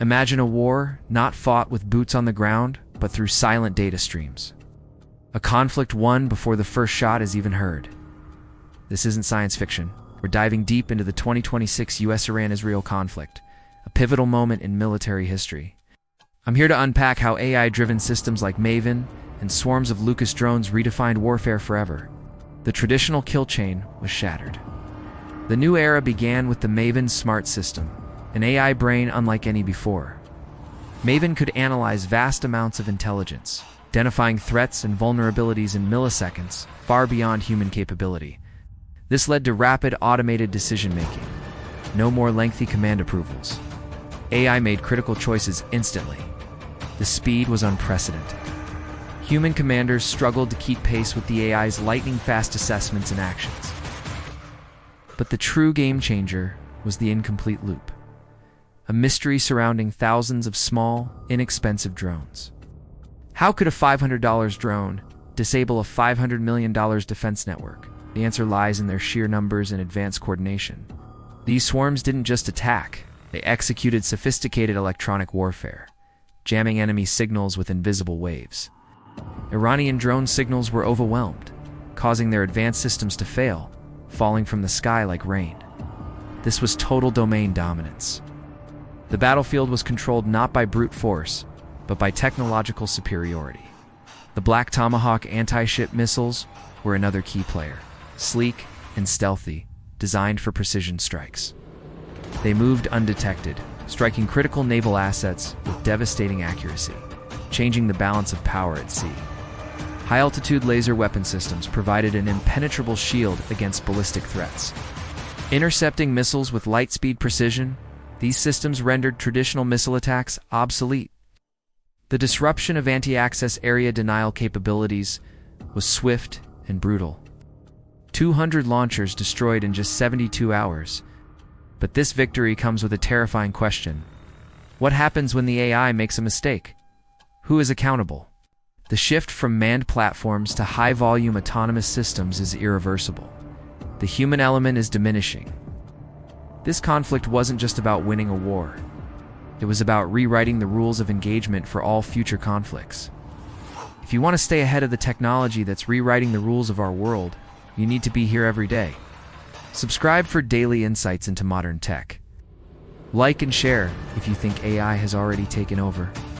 Imagine a war not fought with boots on the ground, but through silent data streams. A conflict won before the first shot is even heard. This isn't science fiction. We're diving deep into the 2026 US-Iran-Israel conflict, a pivotal moment in military history. I'm here to unpack how AI-driven systems like Maven and swarms of Lucas drones redefined warfare forever. The traditional kill chain was shattered. The new era began with the Maven Smart System, an AI brain unlike any before. Maven could analyze vast amounts of intelligence, identifying threats and vulnerabilities in milliseconds, far beyond human capability. This led to rapid automated decision-making. No more lengthy command approvals. AI made critical choices instantly. The speed was unprecedented. Human commanders struggled to keep pace with the AI's lightning-fast assessments and actions. But the true game-changer was the incomplete loop, a mystery surrounding thousands of small, inexpensive drones. How could a $500 drone disable a $500 million defense network? The answer lies in their sheer numbers and advanced coordination. These swarms didn't just attack, they executed sophisticated electronic warfare, jamming enemy signals with invisible waves. Iranian drone signals were overwhelmed, causing their advanced systems to fail, falling from the sky like rain. This was total domain dominance. The battlefield was controlled not by brute force, but by technological superiority. The Black Tomahawk anti-ship missiles were another key player, sleek and stealthy, designed for precision strikes. They moved undetected, striking critical naval assets with devastating accuracy, changing the balance of power at sea. High-altitude laser weapon systems provided an impenetrable shield against ballistic threats. Intercepting missiles with light-speed precision, these systems rendered traditional missile attacks obsolete. The disruption of anti-access area denial capabilities was swift and brutal. 200 launchers destroyed in just 72 hours. But this victory comes with a terrifying question. What happens when the AI makes a mistake? Who is accountable? The shift from manned platforms to high-volume autonomous systems is irreversible. The human element is diminishing. This conflict wasn't just about winning a war. It was about rewriting the rules of engagement for all future conflicts. If you want to stay ahead of the technology that's rewriting the rules of our world, you need to be here every day. Subscribe for daily insights into modern tech. Like and share if you think AI has already taken over.